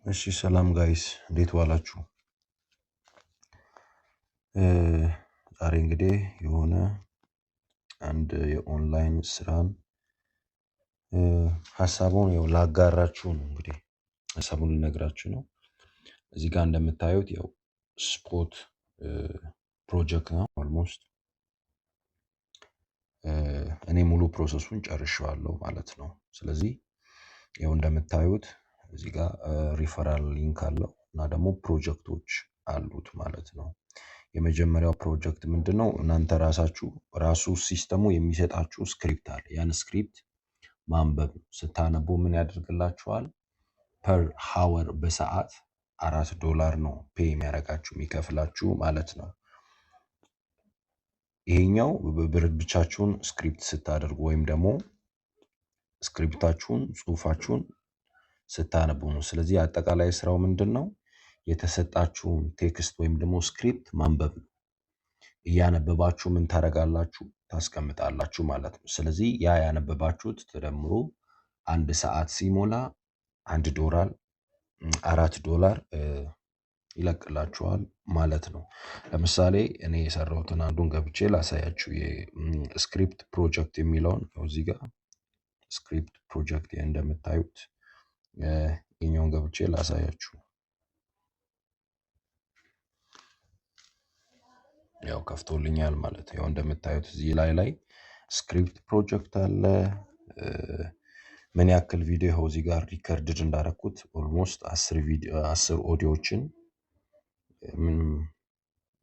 እሺ ሰላም ጋይስ እንዴት ዋላችሁ? ዛሬ እንግዲህ የሆነ አንድ የኦንላይን ስራን ሀሳቡን ያው ላጋራችሁ ነው። እንግዲህ ሀሳቡን ልነግራችሁ ነው። እዚህ ጋር እንደምታዩት ያው ስፖት ፕሮጀክት ነው። ኦልሞስት እኔ ሙሉ ፕሮሰሱን ጨርሼዋለሁ ማለት ነው። ስለዚህ ያው እንደምታዩት እዚህ ጋር ሪፈራል ሊንክ አለው እና ደግሞ ፕሮጀክቶች አሉት ማለት ነው። የመጀመሪያው ፕሮጀክት ምንድነው? እናንተ ራሱ ሲስተሙ የሚሰጣችሁ ስክሪፕት አለ። ያን ስክሪፕት ማንበብ ስታነቡ ምን ያደርግላችኋል? ፐር ሃወር በሰዓት $4 ነው ፔይ የሚከፍላችሁ ማለት ነው። ይሄኛው ብቻችሁን ስክሪፕት ስታደርጉ ወይም ደግሞ ስክሪፕታችሁን ጽሁፋችሁን ስታነቡ ነው። ስለዚህ አጠቃላይ ስራው ምንድነው? የተሰጣችሁን ቴክስት ወይም ደግሞ ስክሪፕት ማንበብ ነው። እያነበባችሁ ምን ታደርጋላችሁ? ታስቀምጣላችሁ ማለት ነው። ስለዚህ ያ ያነበባችሁት ተደምሮ 1 ሰዓት ሲሞላ $4 ይለቅላችኋል ማለት ነው። ለምሳሌ እኔ የሰራሁትን አንዱን ገብቼ ላሳያችሁ። የስክሪፕት ፕሮጀክት የሚለውን እዚህ ጋር ስክሪፕት ፕሮጀክት እንደምታዩት የኛውን ገብቼ ላሳያችሁ። ያው ከፍቶልኛል ማለት ነው። ያው እንደምታዩት እዚህ ላይ ስክሪፕት ፕሮጀክት አለ። ምን ያክል ቪዲዮ ይኸው እዚህ ጋር ሪከርድድ እንዳረኩት ኦልሞስት 10 ኦዲዮዎችን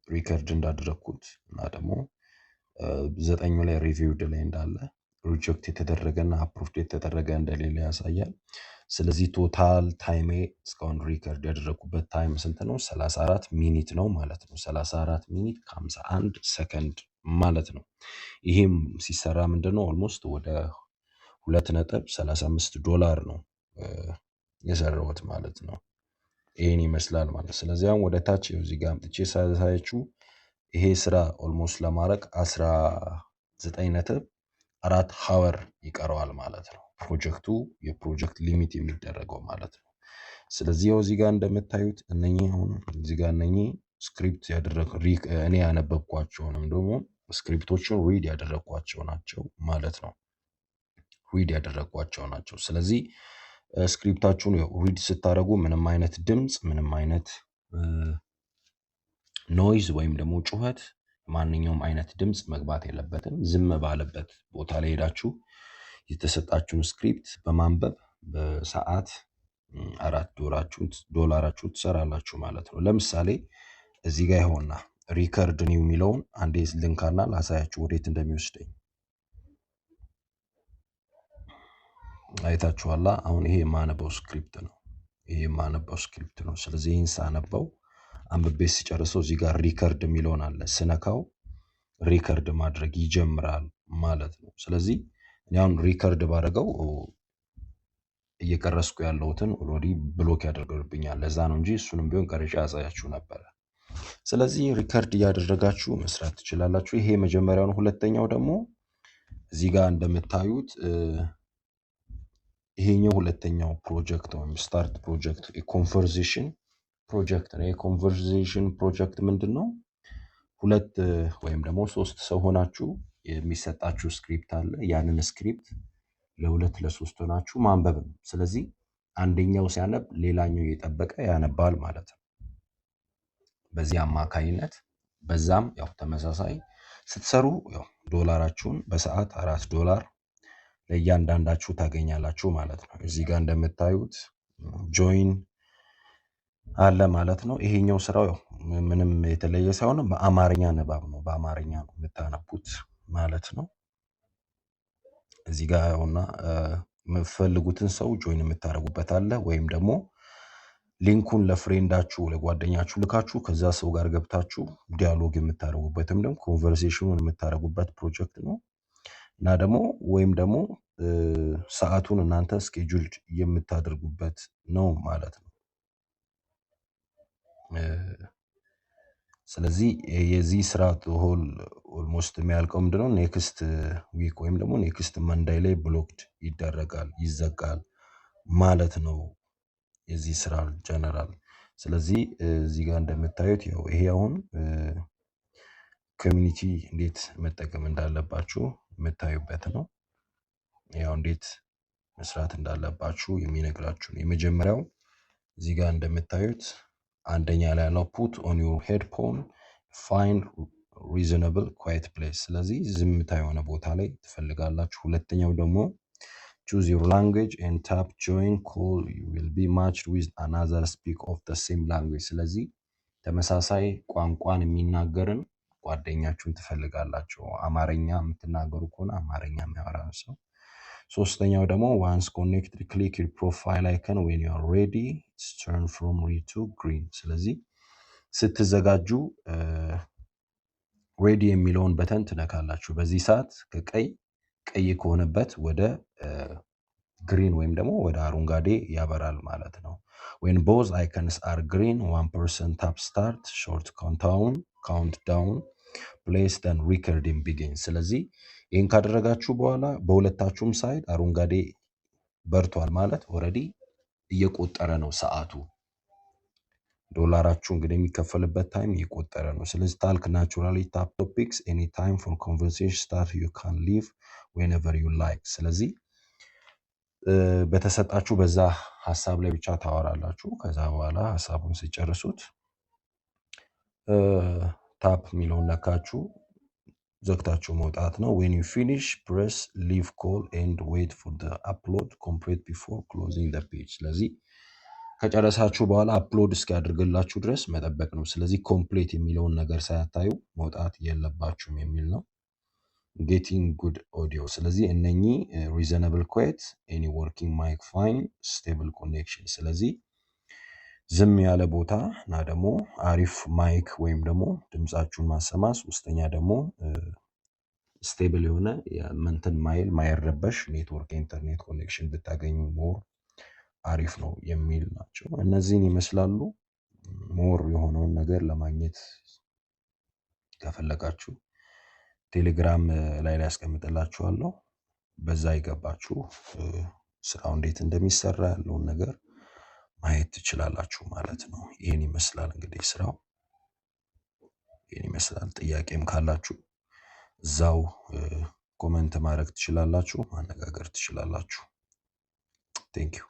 ሪከርድ እንዳደረኩት እና ደግሞ 9ኙ ላይ ሪቪውድ ላይ እንዳለ ሪጀክት የተደረገና አፕሩቭድ የተደረገ እንደሌለ ያሳያል። ስለዚህ ቶታል ታይሜ እስካሁን ሪከርድ ያደረኩበት ታይም ስንት ነው? 34 ሚኒት ነው ማለት ነው። 34 ሚኒት ከ51 ሰከንድ ማለት ነው። ይሄም ሲሰራ ምንድነው ኦልሞስት ወደ $2.35 ነው የሰራሁት ማለት ነው። ይሄን ይመስላል ማለት። ስለዚህ አሁን ወደ ታች እዚህ ጋር አምጥቼ ሳያችሁ ይሄ ስራ ኦልሞስት ለማድረግ 19.4 ሃወር ይቀረዋል ማለት ነው። የፕሮጀክት ሊሚት የሚደረገው ማለት ነው። ስለዚህ ያው እዚህ ጋር እንደምታዩት እነኚህ ስክሪፕት እኔ ያነበብኳቸውንም ደግሞ ስክሪፕቶችን ሪድ ያደረግኳቸው ናቸው ማለት ነው። ስለዚህ ስክሪፕታችሁን ሪድ ስታደርጉ ምንም አይነት ድምፅ፣ ምንም አይነት ኖይዝ ወይም ደግሞ ጩኸት፣ ማንኛውም አይነት ድምፅ መግባት የለበትም። ዝም ባለበት ቦታ ላይ ሄዳችሁ የተሰጣችሁን ስክሪፕት በማንበብ በሰዓት $4 ትሰራላችሁ ማለት ነው። ለምሳሌ እዚህ ጋር ይሆንና ሪከርድ ኒው የሚለውን አንዴ ልንካና ላሳያችሁ ወዴት እንደሚወስደኝ። አይታችኋላ። አሁን ይሄ የማነበው ስክሪፕት ነው። ስለዚህ ይህን ሳነበው አንብቤ ሲጨርሰው እዚህ ጋር ሪከርድ የሚለውን አለ። ስነካው ሪከርድ ማድረግ ይጀምራል ማለት ነው። ስለዚህ እኔ አሁን ሪከርድ ባደረገው እየቀረስኩ ያለሁትን ኦልሬዲ ብሎክ ያደርግብኛል። ለዛ ነው እንጂ እሱንም ቢሆን ቀርጬ ያሳያችሁ ነበረ። ስለዚህ ሪከርድ እያደረጋችሁ መስራት ትችላላችሁ። ይሄ መጀመሪያው ነው። ሁለተኛው ደግሞ እዚህ ጋር እንደምታዩት ይሄኛው ሁለተኛው ፕሮጀክት ወይም ስታርት ፕሮጀክት የኮንቨርሴሽን ፕሮጀክት ነው። የኮንቨርሴሽን ፕሮጀክት ምንድነው? 2 ወይም ደግሞ 3 ሰው ሆናችሁ የሚሰጣችሁ ስክሪፕት አለ። ያንን ስክሪፕት ለ2 ለ3 ሆናችሁ ማንበብ ነው። ስለዚህ አንደኛው ሲያነብ ሌላኛው እየጠበቀ ያነባል ማለት ነው። በዚህ አማካይነት በዛም ያው ተመሳሳይ ስትሰሩ ያው ዶላራችሁን በሰዓት $4 ለእያንዳንዳችሁ ታገኛላችሁ ማለት ነው። እዚህ ጋር እንደምታዩት ጆይን አለ ማለት ነው። ይሄኛው ስራው ያው ምንም የተለየ ሳይሆን በአማርኛ ንባብ ነው። በአማርኛ ነው የምታነቡት ማለት ነው። እዚህ ጋር ያውና የምትፈልጉትን ሰው ጆይን የምታደርጉበት አለ። ወይም ደግሞ ሊንኩን ለፍሬንዳችሁ ለጓደኛችሁ ልካችሁ ከዛ ሰው ጋር ገብታችሁ ዲያሎግ የምታደርጉበትም ደግሞ ኮንቨርሴሽኑን የምታደርጉበት ፕሮጀክት ነው። እና ደግሞ ወይም ደግሞ ሰዓቱን እናንተ ስኬጁልድ የምታደርጉበት ነው ማለት ነው። ስለዚህ የዚህ ስራ ሆል ኦልሞስት የሚያልቀው ምንድነው? ኔክስት ዊክ ወይም ደግሞ ኔክስት መንዳይ ላይ ብሎክድ ይደረጋል፣ ይዘጋል ማለት ነው። የዚህ ስራ ጀነራል። ስለዚህ እዚህ ጋር እንደምታዩት ያው ይሄ አሁን ኮሚኒቲ እንዴት መጠቀም እንዳለባችሁ የምታዩበት ነው። ያው እንዴት መስራት እንዳለባችሁ የሚነግራችሁ ነው። የመጀመሪያው እዚህ ጋር እንደምታዩት አንደኛ ላይ ያለው ፑት ኦን ዩር ሄድፎን ፋይንድ ሪዝነብል ኳይት ፕሌስ። ስለዚህ ዝምታ የሆነ ቦታ ላይ ትፈልጋላችሁ። ሁለተኛው ደግሞ choose your language and tap join call you will be matched with another speak of the same language። ስለዚህ ተመሳሳይ ቋንቋን የሚናገርን ጓደኛችሁን ትፈልጋላችሁ። አማርኛ የምትናገሩ ከሆነ አማርኛ የሚያወራ ሰው። ሶስተኛው ደግሞ once connected click your profile icon when you are ready turn from red to green። ስለዚህ ስትዘጋጁ ሬዲ የሚለውን በተን ትነካላችሁ። በዚህ ሰዓት ቀይ ከሆነበት ወደ ግሪን ወይም ደግሞ ወደ አረንጓዴ ያበራል ማለት ነው። when both icons are green one person tap start short countdown place then recording begins። ስለዚህ ይህን ካደረጋችሁ በኋላ በሁለታችሁም ሳይድ አረንጓዴ በርቷል ማለት ኦልሬዲ እየቆጠረ ነው ሰዓቱ። ዶላራችሁ እንግዲህ የሚከፈልበት ታይም እየቆጠረ ነው። ስለዚህ ታልክ ናቹራሊ ታፕ ቶፒክስ ኤኒ ታይም ፎር ኮንቨርሴሽን ስታርት ዩ ካን ሊቭ ዌንኤቨር ዩ ላይክ። ስለዚህ በተሰጣችሁ በዛ ሀሳብ ላይ ብቻ ታወራላችሁ። ከዛ በኋላ ሀሳቡን ሲጨርሱት ታፕ የሚለውን ነካችሁ ዘግታችሁ መውጣት ነው። when you finish press leave call and wait for the upload complete before closing the page። ስለዚህ ከጨረሳችሁ በኋላ አፕሎድ እስኪያደርግላችሁ ድረስ መጠበቅ ነው። ስለዚህ ኮምፕሌት የሚለውን ነገር ሳያታዩ መውጣት የለባችሁም የሚል ነው። ጌቲንግ ጉድ ኦዲዮ። ስለዚህ እነኚህ ሪዘነብል ኳይት ኤኒ ወርኪንግ ማይክ ፋይን ስቴብል ኮኔክሽን። ስለዚህ ዝም ያለ ቦታ እና ደግሞ አሪፍ ማይክ ወይም ደግሞ ድምጻችሁን ማሰማ። ሶስተኛ ደግሞ ስቴብል የሆነ መንትን ማይል ማይረበሽ ኔትወርክ ኢንተርኔት ኮኔክሽን ብታገኙ ሞር አሪፍ ነው የሚል ናቸው። እነዚህን ይመስላሉ። ሞር የሆነውን ነገር ለማግኘት ከፈለጋችሁ ቴሌግራም ላይ ያስቀምጥላችኋለሁ። በዛ ይገባችሁ ስራው እንዴት እንደሚሰራ ያለውን ነገር ማየት ትችላላችሁ ማለት ነው። ይሄን ይመስላል እንግዲህ ስራው ይሄን ይመስላል። ጥያቄም ካላችሁ እዛው ኮሜንት ማድረግ ትችላላችሁ፣ ማነጋገር ትችላላችሁ። ቴንክ ዩ